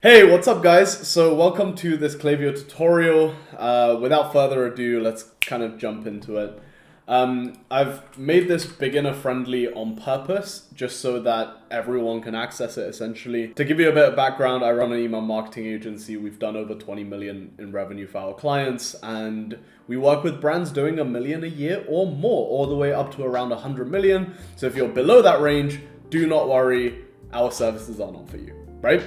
Hey, what's up guys? So welcome to this Klaviyo tutorial. Without further ado, let's kind of jump into it. I've made this beginner friendly on purpose, just so that everyone can access it essentially. To give you a bit of background, I run an email marketing agency. We've done over 20 million in revenue for our clients, and we work with brands doing $1 million a year or more, all the way up to around 100 million. So if you're below that range, do not worry, our services are not for you, right?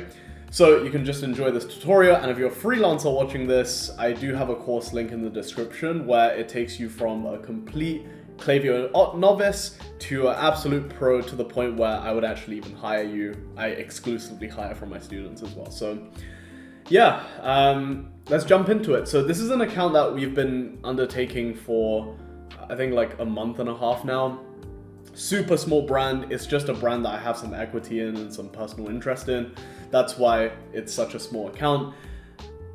So you can just enjoy this tutorial, and if you're a freelancer watching this, I do have a course link in the description where it takes you from a complete Klaviyo novice to an absolute pro, to the point where I would actually even hire you. I exclusively hire from my students as well. So yeah, let's jump into it. So this is an account that we've been undertaking for, I think, like a month and a half now. Super small brand. It's just a brand that I have some equity in and some personal interest in. That's why it's such a small account.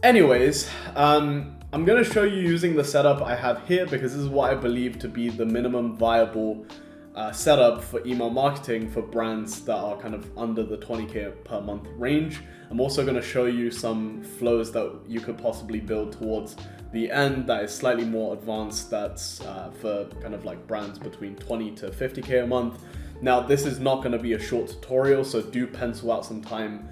Anyways, I'm going to show you using the setup I have here, because this is what I believe to be the minimum viable setup for email marketing for brands that are kind of under the 20K per month range. I'm also going to show you some flows that you could possibly build towards the end that is slightly more advanced, that's for kind of like brands between 20 to 50K a month. Now, this is not going to be a short tutorial, so do pencil out some time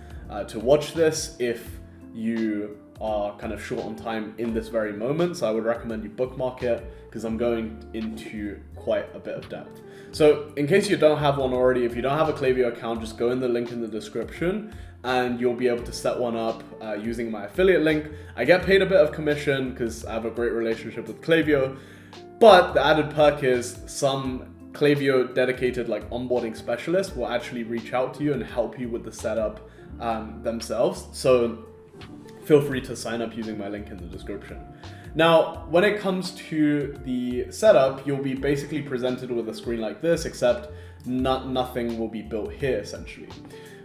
to watch this if you are kind of short on time in this very moment. So I would recommend you bookmark it, because I'm going into quite a bit of depth. So in case you don't have one already, if you don't have a Klaviyo account, just go in the link in the description and you'll be able to set one up using my affiliate link. I get paid a bit of commission because I have a great relationship with Klaviyo, but the added perk is some Klaviyo dedicated like onboarding specialists will actually reach out to you and help you with the setup themselves. So feel free to sign up using my link in the description. Now, when it comes to the setup, you'll be basically presented with a screen like this, except nothing will be built here essentially.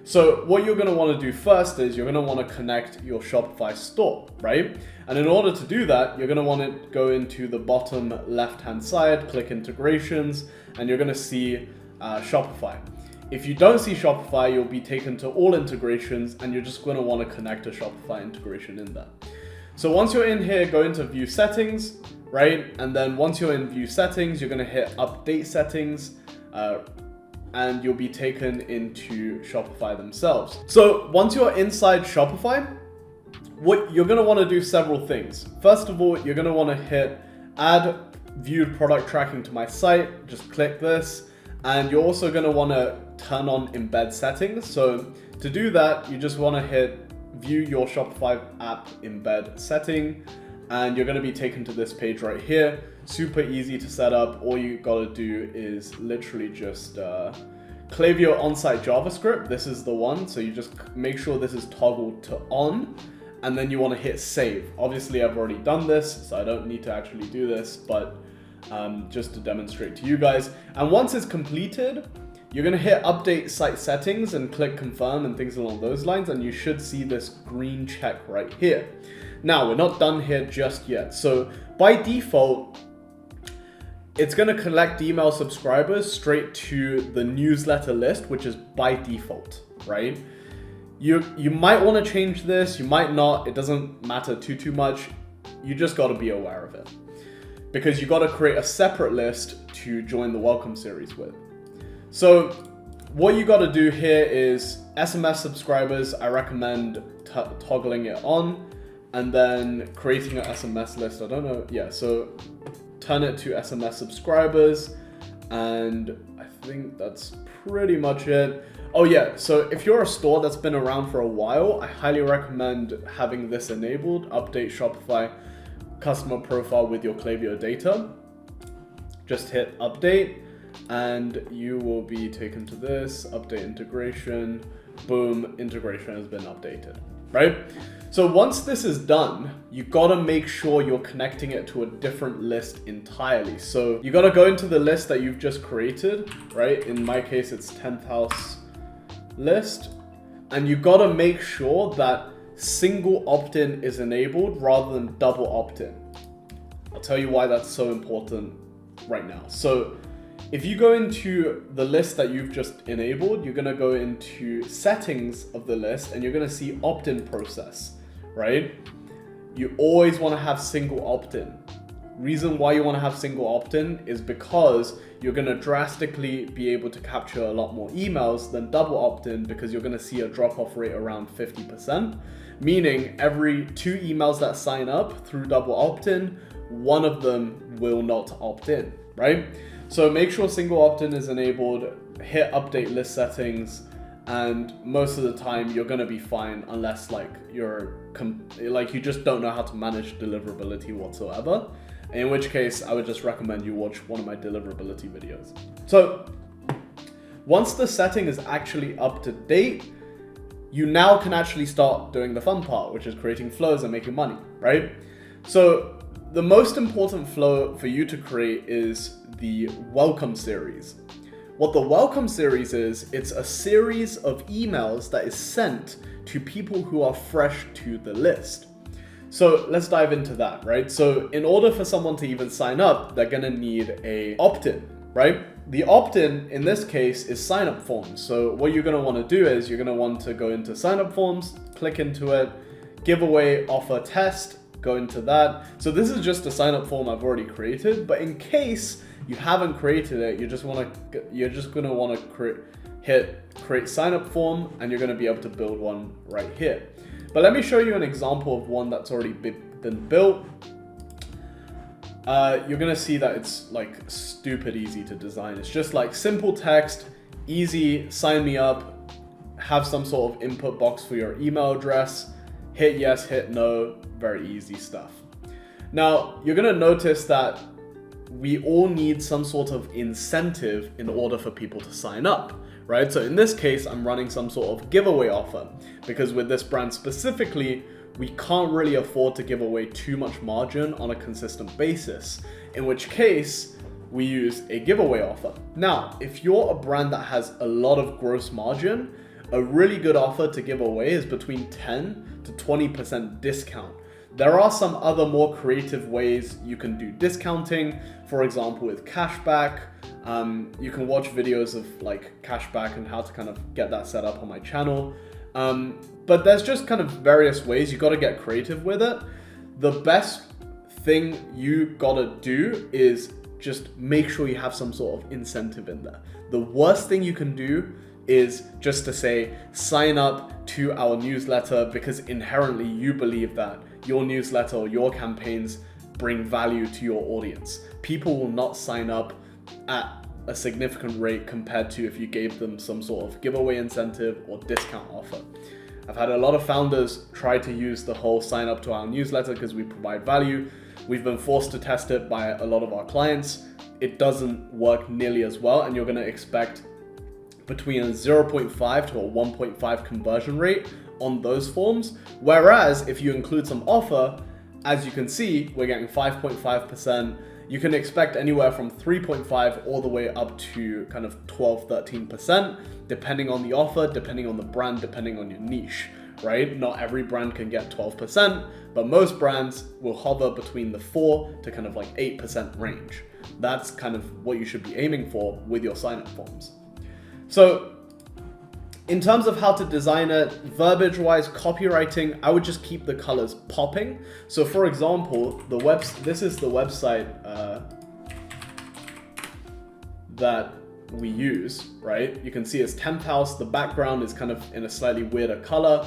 So what you're going to want to do first is you're going to want to connect your Shopify store, right? And in order to do that, you're going to want to go into the bottom left-hand side, click integrations, and you're going to see Shopify. If you don't see Shopify, you'll be taken to all integrations, and you're just going to want to connect a Shopify integration in there. So once you're in here, go into view settings, right? And then once you're in view settings, you're going to hit update settings, and you'll be taken into Shopify themselves. So once you're inside Shopify, what you're going to want to do several things. First of all, you're going to want to hit add viewed product tracking to my site. Just click this, and you're also going to want to turn on embed settings. So to do that, you just want to hit view your Shopify app embed setting, and you're going to be taken to this page right here. Super easy to set up. All you got to do is literally just Klaviyo on-site JavaScript. This is the one. So you just make sure this is toggled to on, and then you want to hit save. Obviously, I've already done this, so I don't need to actually do this, but just to demonstrate to you guys. And once it's completed, you're going to hit update site settings and click confirm and things along those lines, and you should see this green check right here. Now, we're not done here just yet. So by default, it's going to collect email subscribers straight to the newsletter list, which is by default, right? You might want to change this, you might not. It doesn't matter too much. You just got to be aware of it, because you got to create a separate list to join the welcome series with. So what you got to do here is SMS subscribers. I recommend toggling it on, and then creating an SMS list. I don't know. Yeah, so turn it to SMS subscribers, and I think that's pretty much it. Oh yeah, so if you're a store that's been around for a while, I highly recommend having this enabled. Update Shopify customer profile with your Klaviyo data. Just hit update, and you will be taken to this, update integration, boom, integration has been updated, right? So once this is done, you gotta make sure you're connecting it to a different list entirely. So you gotta go into the list that you've just created, right? In my case, it's 10th house list, and you gotta make sure that single opt-in is enabled rather than double opt-in. I'll tell you why that's so important right now. So if you go into the list that you've just enabled, you're gonna go into settings of the list and you're gonna see opt-in process, right? You always wanna have single opt-in. Reason why you wanna have single opt-in is because you're gonna drastically be able to capture a lot more emails than double opt-in, because you're gonna see a drop-off rate around 50%, meaning every 2 emails that sign up through double opt-in, 1 of them will not opt in, right? So make sure single opt-in is enabled, hit update list settings, and most of the time you're gonna be fine, unless like you just don't know how to manage deliverability whatsoever. In which case, I would just recommend you watch one of my deliverability videos. So once the setting is actually up to date, you now can actually start doing the fun part, which is creating flows and making money, right? So the most important flow for you to create is the welcome series. What the welcome series is, it's a series of emails that is sent to people who are fresh to the list. So let's dive into that, right? So in order for someone to even sign up, they're gonna need a opt-in, right? The opt-in in this case is sign-up forms. So what you're gonna wanna do is you're gonna want to go into sign-up forms, click into it, giveaway offer test, go into that. So this is just a sign-up form I've already created, but in case you haven't created it, you're just gonna wanna hit create sign-up form, and you're gonna be able to build one right here. But let me show you an example of one that's already been built. You're gonna see that it's like stupid easy to design. It's just like simple text, easy, sign me up, have some sort of input box for your email address, hit yes, hit no, very easy stuff. Now, you're gonna notice that we all need some sort of incentive in order for people to sign up, right? So in this case, I'm running some sort of giveaway offer, because with this brand specifically, we can't really afford to give away too much margin on a consistent basis, in which case we use a giveaway offer. Now, if you're a brand that has a lot of gross margin, a really good offer to give away is between 10 to 20% discount. There are some other more creative ways you can do discounting, for example, with cashback. You can watch videos of like cashback and how to kind of get that set up on my channel. But there's just kind of various ways. You got to get creative with it. The best thing you got to do is just make sure you have some sort of incentive in there. The worst thing you can do is just to say, sign up to our newsletter, because inherently you believe that your newsletter or your campaigns bring value to your audience. People will not sign up at a significant rate compared to if you gave them some sort of giveaway incentive or discount offer. I've had a lot of founders try to use the whole sign up to our newsletter because we provide value. We've been forced to test it by a lot of our clients. It doesn't work nearly as well, and you're going to expect between a 0.5 to a 1.5 conversion rate on those forms. Whereas if you include some offer, as you can see, we're getting 5.5%. You can expect anywhere from 3.5 all the way up to kind of 12, 13%, depending on the offer, depending on the brand, depending on your niche, right? Not every brand can get 12%, but most brands will hover between the 4 to kind of like 8% range. That's kind of what you should be aiming for with your sign-up forms. So in terms of how to design it, verbiage-wise, copywriting, I would just keep the colors popping. So for example, this is the website that we use, right? You can see it's 10th house. The background is kind of in a slightly weirder color.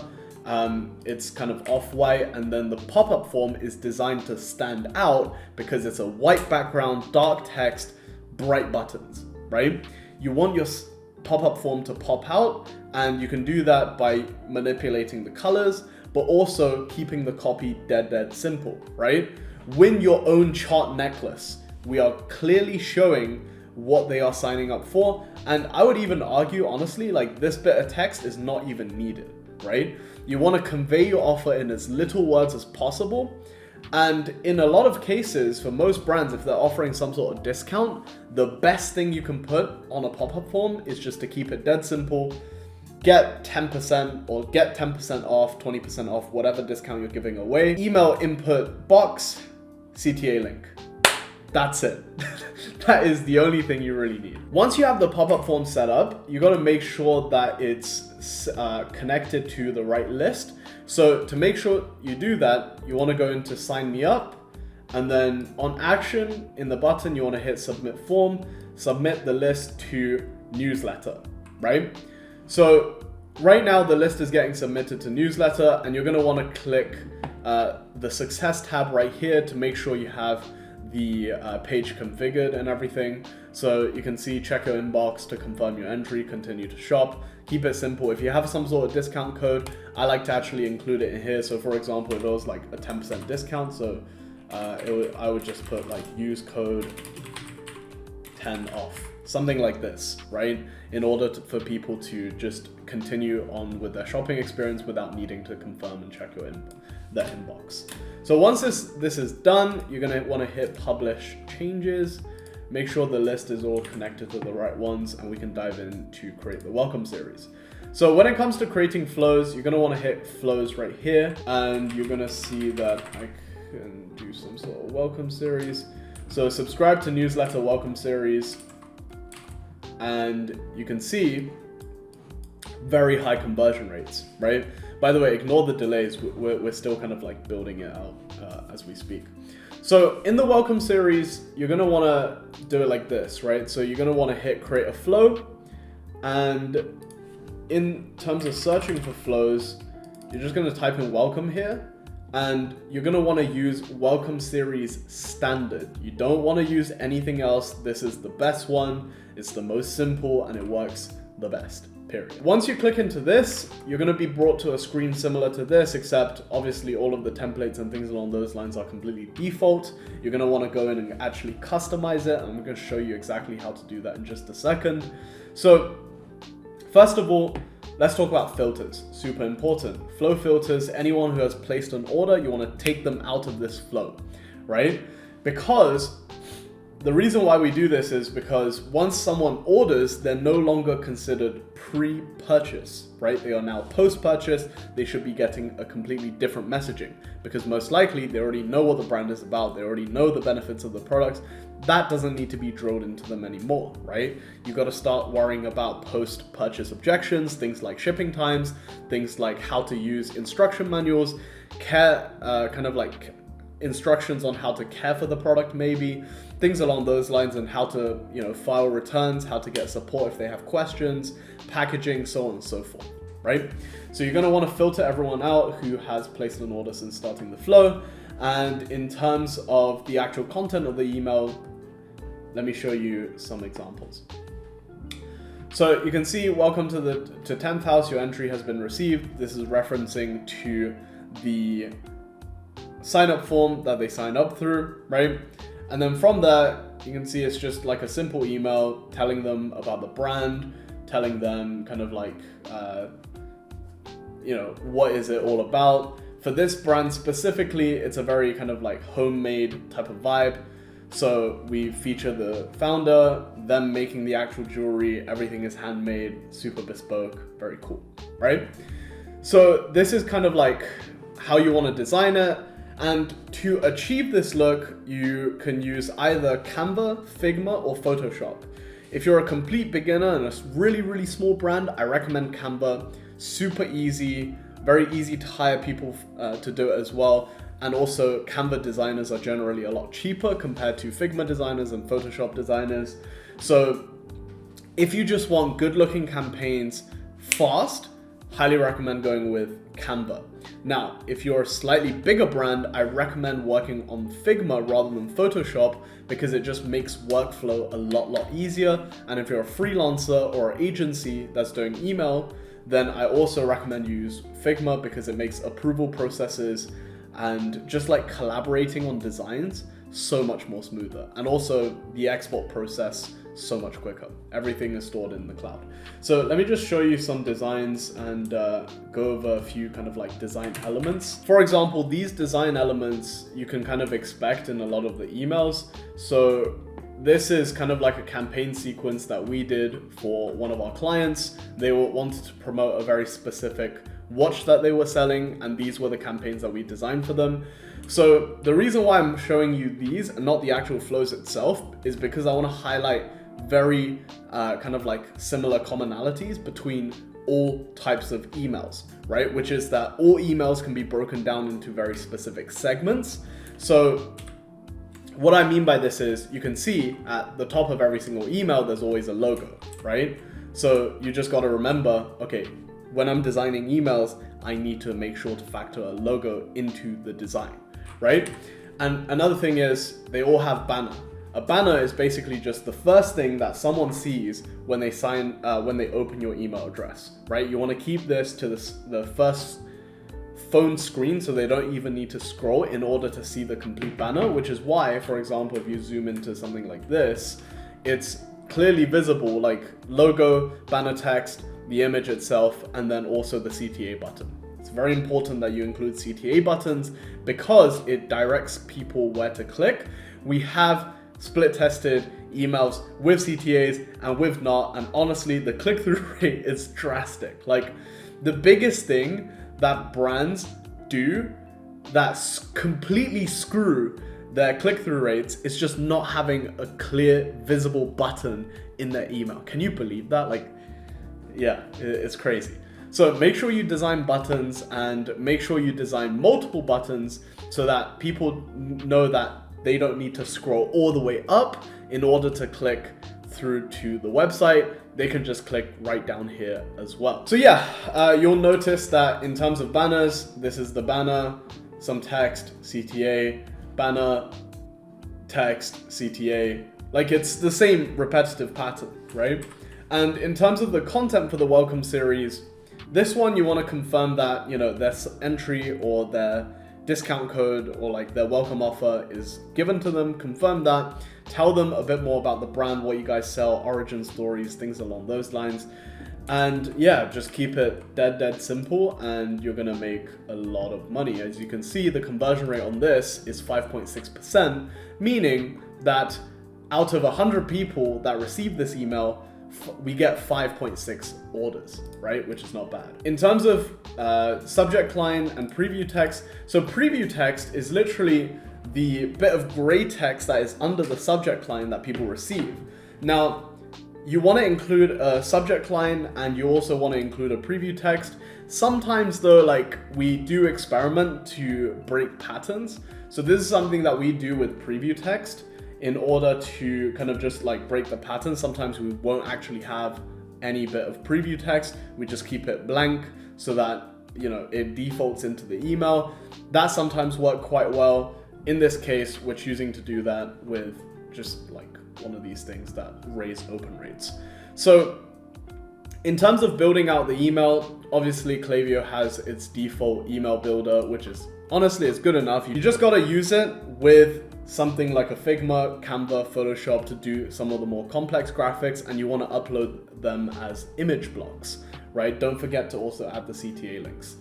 It's kind of off-white, and then the pop-up form is designed to stand out because it's a white background, dark text, bright buttons, right? You want your pop-up form to pop out, and you can do that by manipulating the colors, but also keeping the copy dead simple, right? Win your own chart necklace. We are clearly showing what they are signing up for, and I would even argue, honestly, like this bit of text is not even needed, right? You want to convey your offer in as little words as possible. And in a lot of cases, for most brands, if they're offering some sort of discount, the best thing you can put on a pop-up form is just to keep it dead simple. Get 10% or get 10% off, 20% off, whatever discount you're giving away. Email input box, CTA link. That's it. That is the only thing you really need. Once you have the pop-up form set up, you got to make sure that it's connected to the right list. So to make sure you do that, you want to go into sign me up, and then on action in the button, you want to hit submit form, submit the list to newsletter, right? So right now the list is getting submitted to newsletter, and you're going to want to click the success tab right here to make sure you have the page configured and everything. So you can see check your inbox to confirm your entry, continue to shop. Keep it simple. If you have some sort of discount code, I like to actually include it in here. So for example, if it was like a 10% discount, so I would just put like use code 10 off, something like this, right? In order for people to just continue on with their shopping experience without needing to confirm and check your the inbox. So once this is done, you're gonna wanna hit publish changes, make sure the list is all connected to the right ones, and we can dive in to create the welcome series. So when it comes to creating flows, you're gonna wanna hit flows right here, and you're gonna see that I can do some sort of welcome series. So subscribe to newsletter welcome series, and you can see very high conversion rates, right? By the way, ignore the delays. We're still kind of like building it out as we speak. So in the welcome series, you're gonna wanna do it like this, right? So you're gonna wanna hit create a flow, and in terms of searching for flows, you're just gonna type in welcome here, and you're gonna wanna use welcome series standard. You don't wanna use anything else. This is the best one. It's the most simple, and it works the best. Period. Once you click into this, you're going to be brought to a screen similar to this, except obviously all of the templates and things along those lines are completely default. You're going to want to go in and actually customize it. I'm going to show you exactly how to do that in just a second. So first of all, let's talk about filters. Super important. Flow filters, anyone who has placed an order, you want to take them out of this flow, right? Because the reason why we do this is because once someone orders, they're no longer considered pre-purchase, right? They are now post-purchase. They should be getting a completely different messaging, because most likely they already know what the brand is about. They already know the benefits of the products. That doesn't need to be drilled into them anymore, right? You got to start worrying about post-purchase objections, things like shipping times, things like how to use instruction manuals, kind of like instructions on how to care for the product, maybe things along those lines, and how to, file returns, how to get support if they have questions, packaging, so on and so forth, right? So you're going to want to filter everyone out who has placed an order since starting the flow. And in terms of the actual content of the email, let me show you some examples. So you can see, welcome to 10th house, your entry has been received. This is referencing to the sign up form that they signed up through, right? And then from there, you can see it's just like a simple email telling them about the brand, telling them kind of like, what is it all about. For this brand specifically, it's a very kind of like homemade type of vibe. So we feature the founder, them making the actual jewelry, everything is handmade, super bespoke, very cool, right? So this is kind of like how you want to design it. And to achieve this look, you can use either Canva, Figma, or Photoshop. If you're a complete beginner and a really, really small brand, I recommend Canva. Super easy, very easy to hire people to do it as well. And also Canva designers are generally a lot cheaper compared to Figma designers and Photoshop designers. So if you just want good looking campaigns fast, highly recommend going with Canva. Now, if you're a slightly bigger brand, I recommend working on Figma rather than Photoshop, because it just makes workflow a lot easier. And if you're a freelancer or agency that's doing email, then I also recommend you use Figma, because it makes approval processes and just like collaborating on designs so much more smoother. And also the export process so much quicker. Everything is stored in the cloud. So let me just show you some designs and go over a few kind of like design elements. For example, these design elements you can kind of expect in a lot of the emails. So this is kind of like a campaign sequence that we did for one of our clients. They wanted to promote a very specific watch that they were selling, and these were the campaigns that we designed for them. So the reason why I'm showing you these and not the actual flows itself is because I want to highlight very kind of like similar commonalities between all types of emails, right? Which is that all emails can be broken down into very specific segments. So what I mean by this is you can see at the top of every single email, there's always a logo, right? So you just got to remember, okay, when I'm designing emails, I need to make sure to factor a logo into the design, right? And another thing is they all have banner. A banner is basically just the first thing that someone sees when they when they open your email address, right? You want to keep this to the first phone screen so they don't even need to scroll in order to see the complete banner, which is why, for example, if you zoom into something like this, it's clearly visible, like logo, banner text, the image itself, and then also the CTA button. It's very important that you include CTA buttons because it directs people where to click. We have split tested emails with CTAs and with not, and honestly the click-through rate is drastic. Like the biggest thing that brands do that completely screw their click-through rates is just not having a clear visible button in their email. Can you believe that? Like, yeah, it's crazy. So make sure you design buttons and make sure you design multiple buttons so that people know that they don't need to scroll all the way up in order to click through to the website. They can just click right down here as well. So yeah, you'll notice that in terms of banners, this is the banner, some text, CTA, banner, text, CTA. Like it's the same repetitive pattern, right? And in terms of the content for the welcome series, this one you want to confirm that, you know, their entry or their discount code or like their welcome offer is given to them. Confirm that. Tell them a bit more about the brand, what you guys sell, origin stories, things along those lines. And yeah, just keep it dead simple and you're gonna make a lot of money. As you can see, the conversion rate on this is 5.6%, meaning that out of 100 people that receive this email, we get 5.6 orders, right? Which is not bad. In terms of subject line and preview text, so preview text is literally the bit of gray text that is under the subject line that people receive. Now, you want to include a subject line and you also want to include a preview text. Sometimes though, like we do experiment to break patterns. So this is something that we do with preview text in order to kind of just like break the pattern. Sometimes we won't actually have any bit of preview text. We just keep it blank so that, you know, it defaults into the email. That sometimes works quite well. In this case, we're choosing to do that with just like one of these things that raise open rates. So in terms of building out the email, obviously Klaviyo has its default email builder, which is honestly, it's good enough. You just got to use it with something like a Figma, Canva, Photoshop to do some of the more complex graphics, and you want to upload them as image blocks, right? Don't forget to also add the CTA links.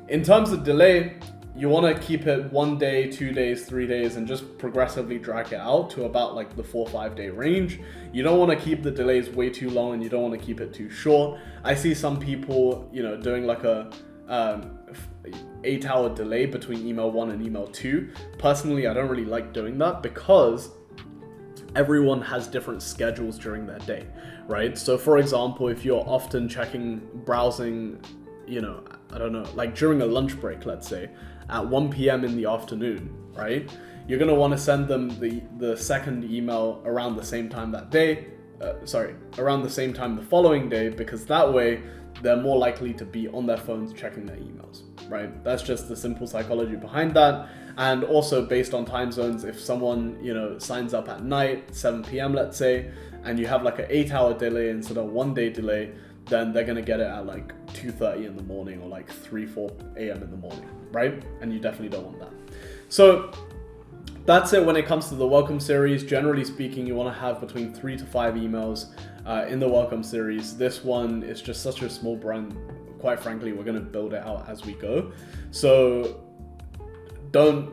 In terms of delay, you want to keep it 1 day, 2 days, 3 days, and just progressively drag it out to about like the 4 or 5 day range. You don't want to keep the delays way too long and you don't want to keep it too short. I see some people, you know, doing like a 8-hour delay between email 1 and email 2. Personally, I don't really like doing that because everyone has different schedules during their day, right? So for example, if you're often browsing, you know, I don't know, like during a lunch break, let's say, at 1 p.m. in the afternoon, right? You're gonna wanna send them the second email around the same time that day, around the same time the following day, because that way they're more likely to be on their phones checking their emails, right? That's just the simple psychology behind that. And also based on time zones, if someone, you know, signs up at night, 7 p.m. let's say, and you have like an 8-hour delay instead of 1 day delay, then they're gonna get it at like 2:30 in the morning or like 4 a.m. in the morning, right? And you definitely don't want that. So that's it when it comes to the welcome series. Generally speaking, you wanna have between 3 to 5 emails in the welcome series. This one is just such a small brand. Quite frankly, we're gonna build it out as we go. So don't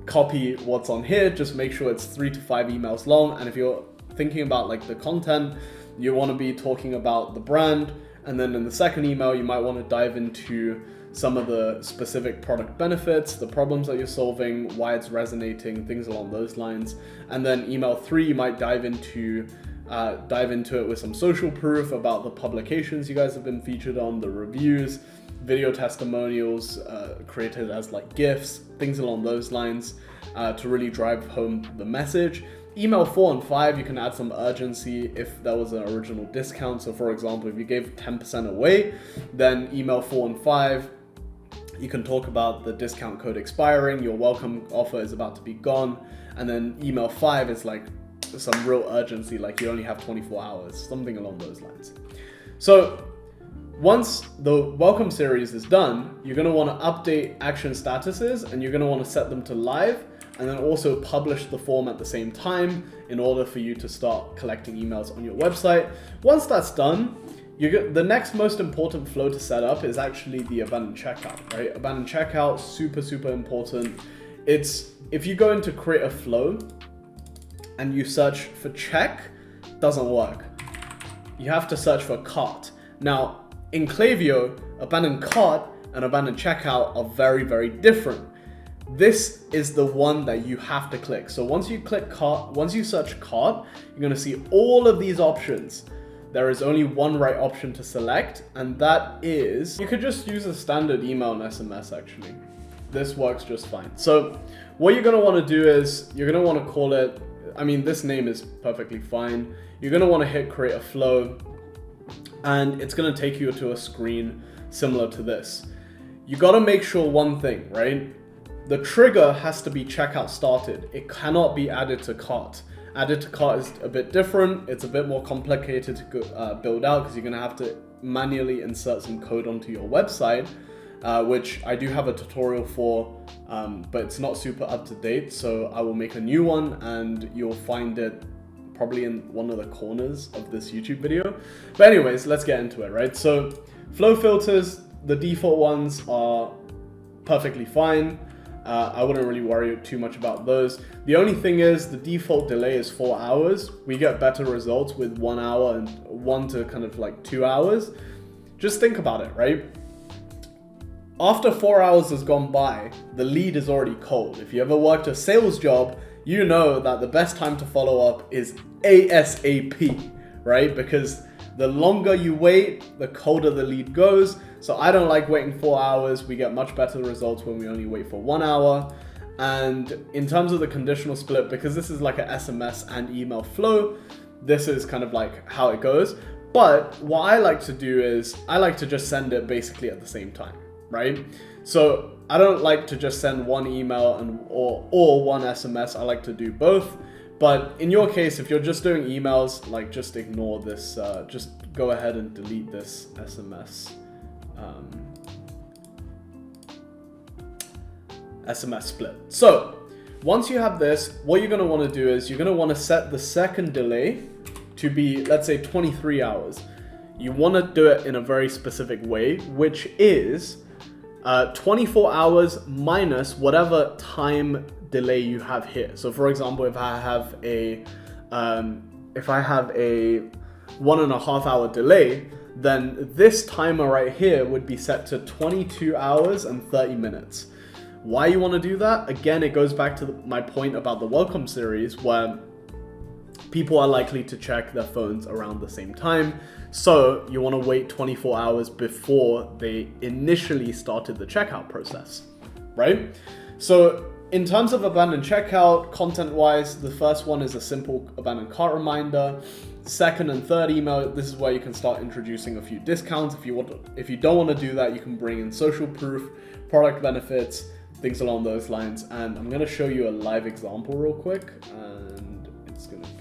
copy what's on here, just make sure it's 3 to 5 emails long. And if you're thinking about like the content, you want to be talking about the brand And then in the second email, you might want to dive into some of the specific product benefits, the problems that you're solving, why it's resonating, things along those lines. And then email 3, you might dive into it with some social proof about the publications you guys have been featured on, the reviews, video testimonials created as like GIFs, things along those lines to really drive home the message. Email 4 and 5, you can add some urgency if there was an original discount. So for example, if you gave 10% away, then email 4 and 5, you can talk about the discount code expiring, your welcome offer is about to be gone. And then email 5 is like some real urgency, like you only have 24 hours, something along those lines. So once the welcome series is done, you're going to want to update action statuses and you're going to want to set them to live, and then also publish the form at the same time in order for you to start collecting emails on your website. Once that's done, the next most important flow to set up is actually the abandoned checkout, right? Abandoned checkout, super, super important. It's, if you go into create a flow and you search for check, doesn't work. You have to search for cart. Now, in Klaviyo, abandoned cart and abandoned checkout are very, very different. This is the one that you have to click. So once you click cart, once you search cart, you're gonna see all of these options. There is only one right option to select, and that is, you could just use a standard email and SMS actually. This works just fine. So what you're gonna wanna do is, you're gonna wanna call it, I mean, this name is perfectly fine. You're gonna wanna hit create a flow, and it's gonna take you to a screen similar to this. You gotta make sure one thing, right? The trigger has to be checkout started. It cannot be added to cart. Added to cart is a bit different. It's a bit more complicated to build out because you're gonna have to manually insert some code onto your website, which I do have a tutorial for, but it's not super up to date. So I will make a new one and you'll find it probably in one of the corners of this YouTube video. But anyways, let's get into it, right? So flow filters, the default ones are perfectly fine. I wouldn't really worry too much about those. The only thing is the default delay is 4 hours. We get better results with 1 hour and 1 to kind of like 2 hours. Just think about it, right? After 4 hours has gone by, the lead is already cold. If you ever worked a sales job, you know that the best time to follow up is ASAP, right? Because the longer you wait, the colder the lead goes. So I don't like waiting 4 hours. We get much better results when we only wait for 1 hour. And in terms of the conditional split, because this is like an SMS and email flow, this is kind of like how it goes. But what I like to do is I like to just send it basically at the same time, right? So I don't like to just send one email or one SMS. I like to do both. But in your case, if you're just doing emails, like just ignore this, just go ahead and delete this SMS. SMS split. So once you have this, what you're going to want to do is you're going to want to set the second delay to be, let's say, 23 hours. You want to do it in a very specific way, which is 24 hours minus whatever time delay you have here. So for example, if I have a 1.5 hour delay, then this timer right here would be set to 22 hours and 30 minutes. Why you want to do that? Again, it goes back to my point about the welcome series where people are likely to check their phones around the same time. So you want to wait 24 hours before they initially started the checkout process, right? So in terms of abandoned checkout, content-wise, the first one is a simple abandoned cart reminder. Second and third email, this is where you can start introducing a few discounts. If you don't want to do that, you can bring in social proof, product benefits, things along those lines. And I'm going to show you a live example real quick, and it's going to be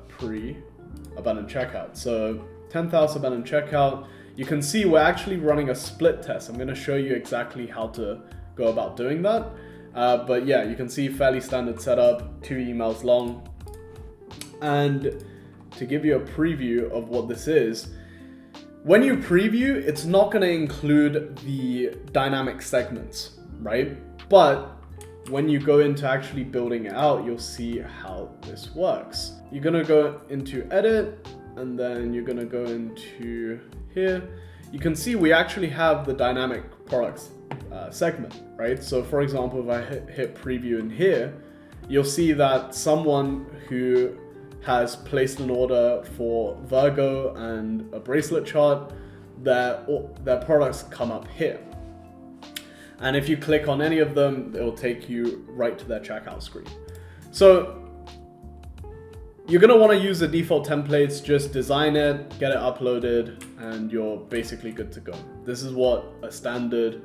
pre-abandoned checkout. So 10,000 abandoned checkout. You can see we're actually running a split test. I'm going to show you exactly how to go about doing that. But yeah, you can see fairly standard setup, 2 emails long. And to give you a preview of what this is, when you preview, it's not going to include the dynamic segments, right? But when you go into actually building it out, you'll see how this works. You're gonna go into edit, and then you're gonna go into here. You can see we actually have the dynamic products segment, right? So for example, if I hit preview in here, you'll see that someone who has placed an order for Virgo and a bracelet chart, their products come up here. And if you click on any of them, it will take you right to their checkout screen. So you're gonna wanna use the default templates, just design it, get it uploaded, and you're basically good to go. This is what a standard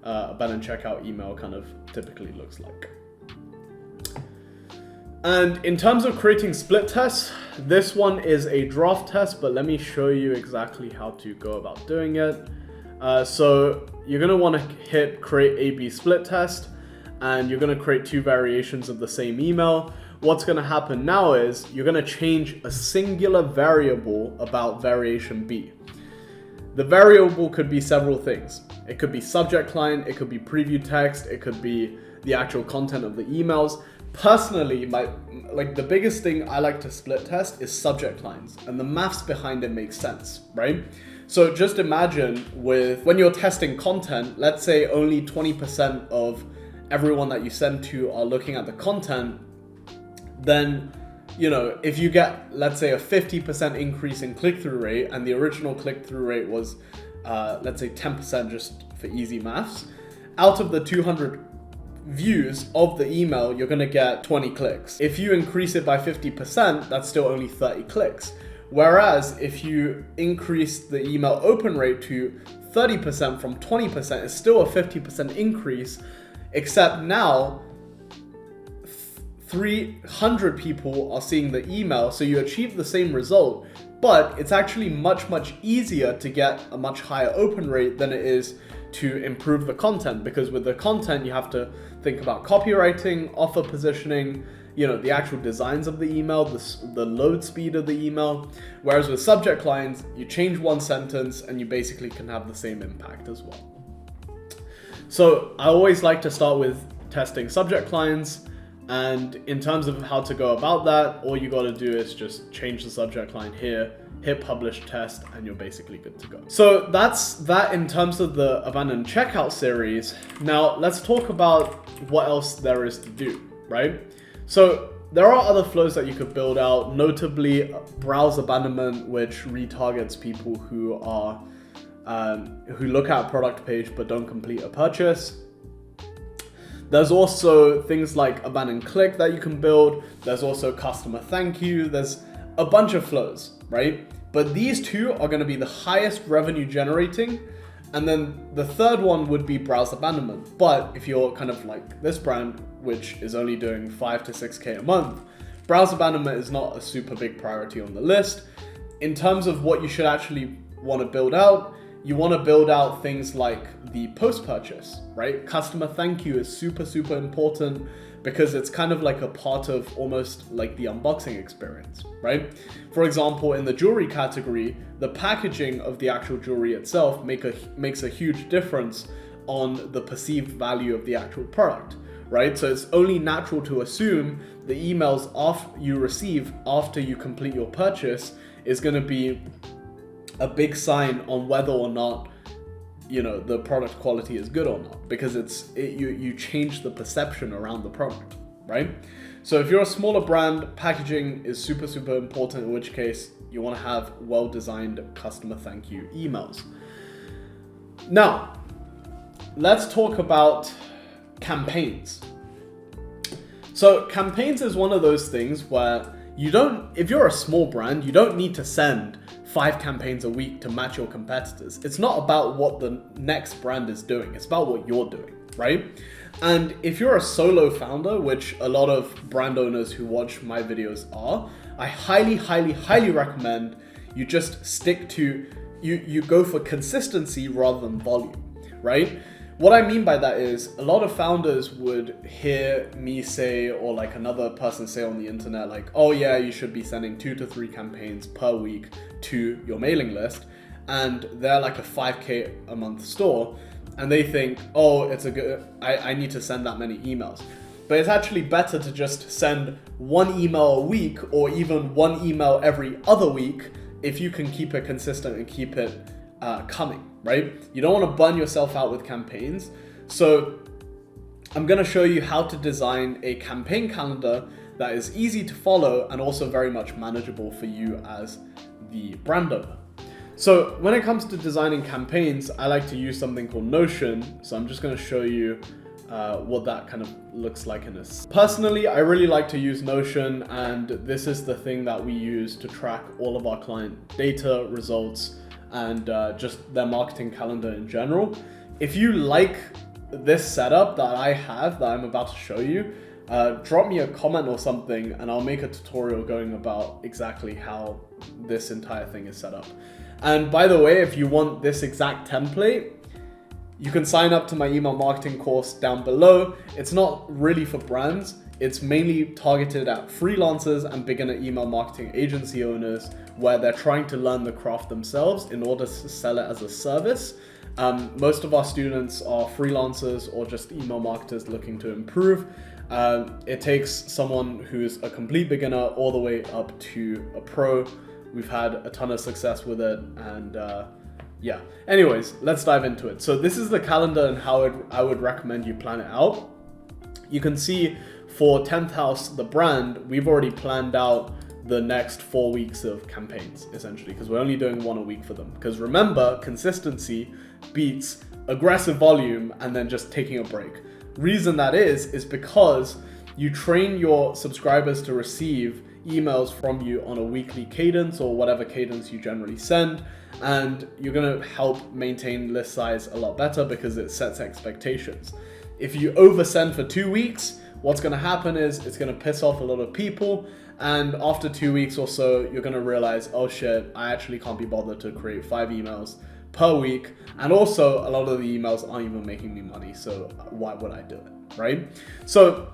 abandoned checkout email kind of typically looks like. And in terms of creating split tests, this one is a draft test, but let me show you exactly how to go about doing it. So you're gonna wanna hit create A/B split test, and you're gonna create 2 variations of the same email. What's gonna happen now is you're gonna change a singular variable about variation B. The variable could be several things. It could be subject line, it could be preview text, it could be the actual content of the emails. Personally, the biggest thing I like to split test is subject lines, and the maths behind it makes sense, right? So just imagine when you're testing content, let's say only 20% of everyone that you send to are looking at the content, then, if you get, let's say, a 50% increase in click-through rate, and the original click-through rate was, let's say 10% just for easy maths, out of the 200 views of the email, you're gonna get 20 clicks. If you increase it by 50%, that's still only 30 clicks. Whereas if you increase the email open rate to 30% from 20%, it's still a 50% increase, except now 300 people are seeing the email, so you achieve the same result, but it's actually much, much easier to get a much higher open rate than it is to improve the content, because with the content you have to think about copywriting, offer positioning, the actual designs of the email, the load speed of the email. Whereas with subject lines, you change one sentence and you basically can have the same impact as well. So I always like to start with testing subject lines, and in terms of how to go about that, all you got to do is just change the subject line here, hit publish test, and you're basically good to go. So that's that in terms of the abandoned checkout series. Now let's talk about what else there is to do, right? So there are other flows that you could build out, notably browse abandonment, which retargets people who are who look at a product page but don't complete a purchase. There's also things like abandoned click that you can build. There's also customer thank you. There's a bunch of flows, right? But these 2 are going to be the highest revenue generating. And then the third one would be browse abandonment. But if you're kind of like this brand, which is only doing 5 to 6K a month, browse abandonment is not a super big priority on the list. In terms of what you should actually want to build out, you want to build out things like the post-purchase, right? Customer thank you is super, super important, because it's kind of like a part of almost like the unboxing experience, right? For example, in the jewelry category, the packaging of the actual jewelry itself makes a huge difference on the perceived value of the actual product, right? So it's only natural to assume the emails you receive after you complete your purchase is going to be a big sign on whether or not the product quality is good or not, because you change the perception around the product, right? So if you're a smaller brand, packaging is super, super important, in which case you want to have well-designed customer thank you emails. Now, let's talk about campaigns. So campaigns is one of those things where if you're a small brand, you don't need to send 5 campaigns a week to match your competitors. It's not about what the next brand is doing. It's about what you're doing, right? And if you're a solo founder, which a lot of brand owners who watch my videos are, I highly, highly, highly recommend you just stick to, you go for consistency rather than volume, right? What I mean by that is a lot of founders would hear me say, or like another person say on the internet, like, oh yeah, you should be sending 2 to 3 campaigns per week to your mailing list. And they're like a 5K a month store. And they think, oh, I need to send that many emails. but it's actually better to just send one email a week or even one email every other week if you can keep it consistent and keep it coming, right? You don't want to burn yourself out with campaigns. So I'm going to show you how to design a campaign calendar that is easy to follow and also very much manageable for you as the brand owner. So when it comes to designing campaigns, I like to use something called Notion. So I'm just going to show you what that kind of looks like in this. Personally, I really like to use Notion, and this is the thing that we use to track all of our client data, results, and just their marketing calendar in general. If you like this setup that I have, that I'm about to show you, drop me a comment or something and I'll make a tutorial going about exactly how this entire thing is set up. And by the way, if you want this exact template, you can sign up to my email marketing course down below. It's not really for brands. It's mainly targeted at freelancers and beginner email marketing agency owners where they're trying to learn the craft themselves in order to sell it as a service. Most of our students are freelancers or just email marketers looking to improve. It takes someone who's a complete beginner all the way up to a pro. We've had a ton of success with it, and yeah. Anyways, let's dive into it. So this is the calendar and how I would recommend you plan it out. You can see for 10th House, the brand, we've already planned out the next 4 weeks of campaigns, essentially, because we're only doing one a week for them. Because remember, consistency beats aggressive volume and then just taking a break. Reason that is because you train your subscribers to receive emails from you on a weekly cadence or whatever cadence you generally send, and you're going to help maintain list size a lot better because it sets expectations. If you oversend for 2 weeks, what's going to happen is it's going to piss off a lot of people, and after 2 weeks or so, you're going to realize, oh shit, I actually can't be bothered to create 5 emails per week, and also a lot of the emails aren't even making me money, so why would I do it, right? So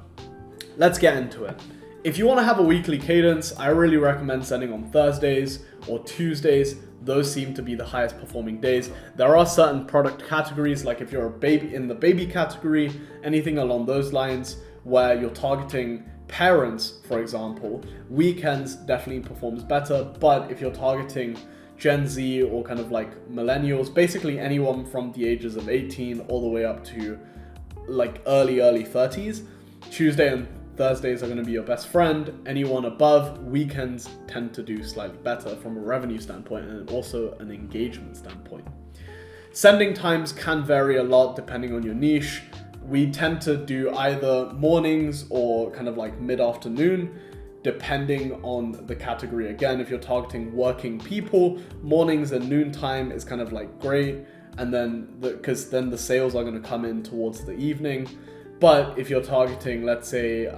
let's get into it. If you want to have a weekly cadence, I really recommend sending on Thursdays or Tuesdays. Those seem to be the highest performing days. There are certain product categories, like if you're a baby in the baby category, anything along those lines where you're targeting parents, for example, weekends definitely performs better. But if you're targeting Gen Z or kind of like millennials, basically anyone from the ages of 18 all the way up to like early 30s, Tuesday and Thursdays are going to be your best friend. Anyone above, weekends tend to do slightly better from a revenue standpoint and also an engagement standpoint. Sending times can vary a lot depending on your niche. We tend to do either mornings or kind of like mid-afternoon, depending on the category. Again, if you're targeting working people, mornings and noon time is kind of like great, and then because then the sales are going to come in towards the evening. But if you're targeting, let's say,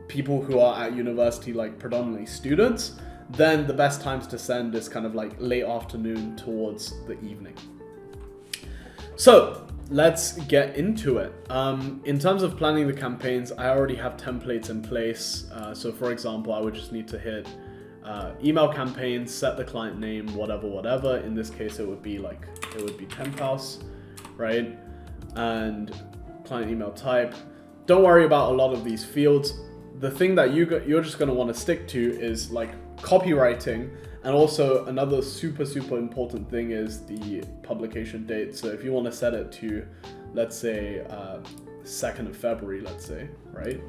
people who are at university, like predominantly students, then the best times to send is kind of like late afternoon towards the evening. So let's get into it. In terms of planning the campaigns, I already have templates in place. So for example, I would just need to hit email campaigns, set the client name, whatever. In this case, it would be 10th House, right? And client email type. Don't worry about a lot of these fields. The thing that you're just going to want to stick to is like copywriting, and also another super important thing is the publication date. So if you want to set it to, let's say, 2nd of February, let's say, right?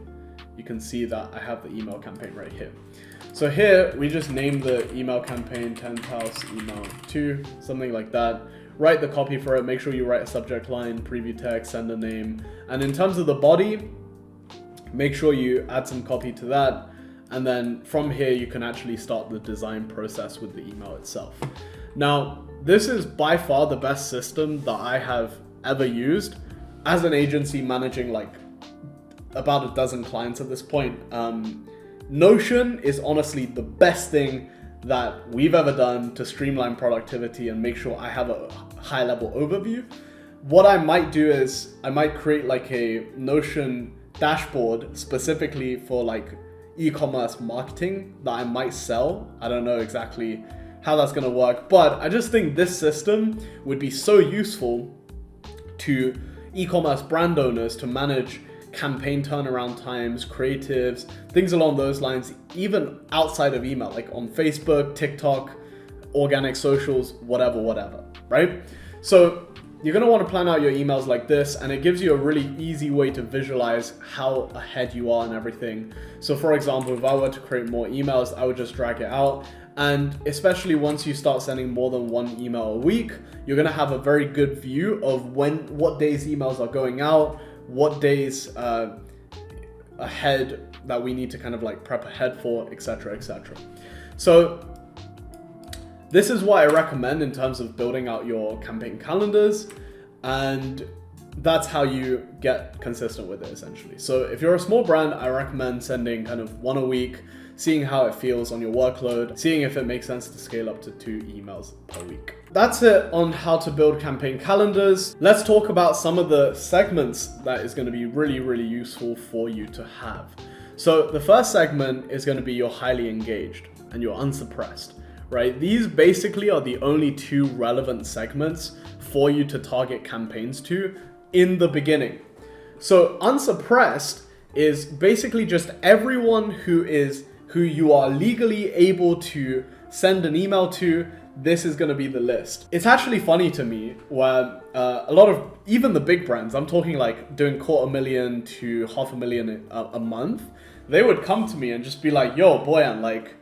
You can see that I have the email campaign right here. So here we just name the email campaign 10th House email 2, something like that. Write the copy for it, make sure you write a subject line, preview text, sender name. And in terms of the body, make sure you add some copy to that. And then from here, you can actually start the design process with the email itself. Now, this is by far the best system that I have ever used as an agency managing like about a dozen clients at this point. Notion is honestly the best thing that we've ever done to streamline productivity and make sure I have a high level overview. What I might do is I might create like a Notion dashboard specifically for like e-commerce marketing that I might sell. I don't know exactly how that's going to work, but I just think this system would be so useful to e-commerce brand owners to manage campaign turnaround times, creatives, things along those lines, even outside of email, like on Facebook, TikTok, organic socials, whatever, right? So you're going to want to plan out your emails like this, and it gives you a really easy way to visualize how ahead you are and everything. So for example, if I were to create more emails, I would just drag it out. And especially once you start sending more than one email a week, you're going to have a very good view of what days emails are going out, what days ahead that we need to kind of like prep ahead for, etc. So this is what I recommend in terms of building out your campaign calendars, and that's how you get consistent with it essentially. So if you're a small brand, I recommend sending kind of one a week, seeing how it feels on your workload, seeing if it makes sense to scale up to 2 emails per week. That's it on how to build campaign calendars. Let's talk about some of the segments that is going to be really useful for you to have. So the first segment is going to be your highly engaged and your unsuppressed, right? These basically are the only 2 relevant segments for you to target campaigns to in the beginning. So unsuppressed is basically just everyone who you are legally able to send an email to. This is going to be the list. It's actually funny to me where a lot of, even the big brands, I'm talking like doing $250,000 to $500,000 a month, they would come to me and just be like, yo, Boyan, like,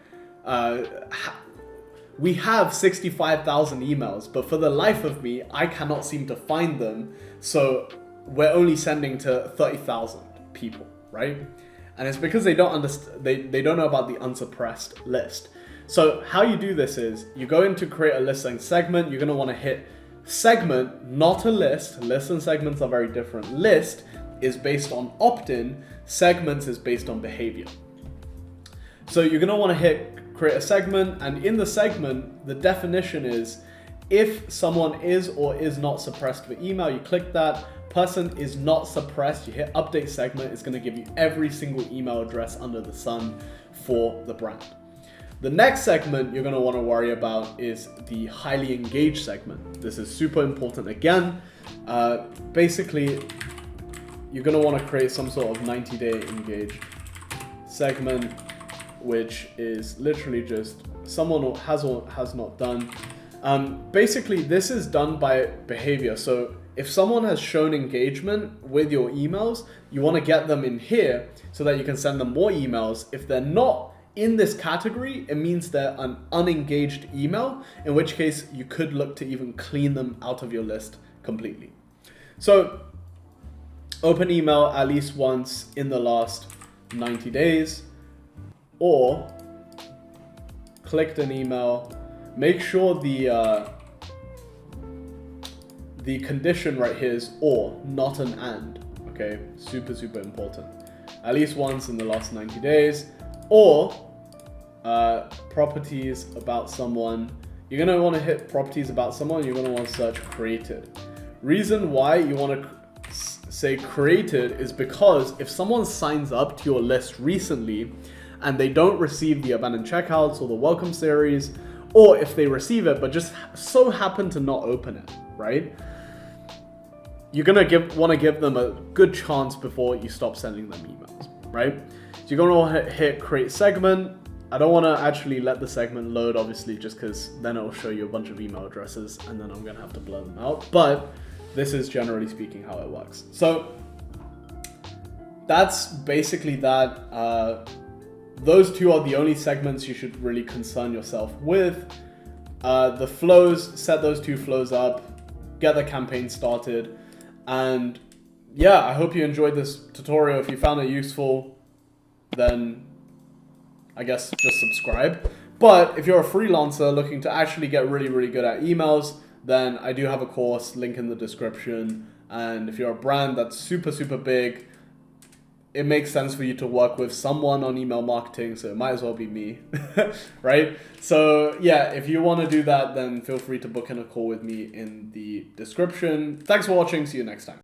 we have 65,000 emails, but for the life of me, I cannot seem to find them. So we're only sending to 30,000 people, right? And it's because they don't understand, they don't know about the unsuppressed list. So how you do this is you go in to create a listing segment. You're going to want to hit segment, not a list. Lists and segments are very different. List is based on opt-in. Segments is based on behavior. So you're going to want to hit create a segment, and in the segment, the definition is if someone is or is not suppressed for email, you click that. Person is not suppressed, you hit update segment. It's going to give you every single email address under the sun for the brand. The next segment you're going to want to worry about is the highly engaged segment. This is super important again. Basically, you're going to want to create some sort of 90-day engaged segment, which is literally just someone who has or has not done. Basically, this is done by behavior. So if someone has shown engagement with your emails, you want to get them in here so that you can send them more emails. If they're not in this category, it means they're an unengaged email, in which case you could look to even clean them out of your list completely. So open email at least once in the last 90 days, or clicked an email. Make sure the condition right here is or, not an and. Okay, super important. At least once in the last 90 days, or properties about someone. You're gonna want to hit properties about someone. You're gonna want to search created. Reason why you want to say created is because if someone signs up to your list recently and they don't receive the abandoned checkouts or the welcome series, or if they receive it but just so happen to not open it, right? You're gonna want to give them a good chance before you stop sending them emails, right? So you're gonna want to hit create segment. I don't want to actually let the segment load, obviously, just because then it will show you a bunch of email addresses and then I'm gonna have to blur them out. But this is generally speaking how it works. So that's basically that. Those 2 are the only segments you should really concern yourself with. The flows, set those 2 flows up, get the campaign started. And yeah, I hope you enjoyed this tutorial. If you found it useful, then I guess just subscribe. But if you're a freelancer looking to actually get really good at emails, then I do have a course, link in the description. And if you're a brand that's super big, it makes sense for you to work with someone on email marketing, so it might as well be me, right? So yeah, if you want to do that, then feel free to book in a call with me in the description. Thanks for watching. See you next time.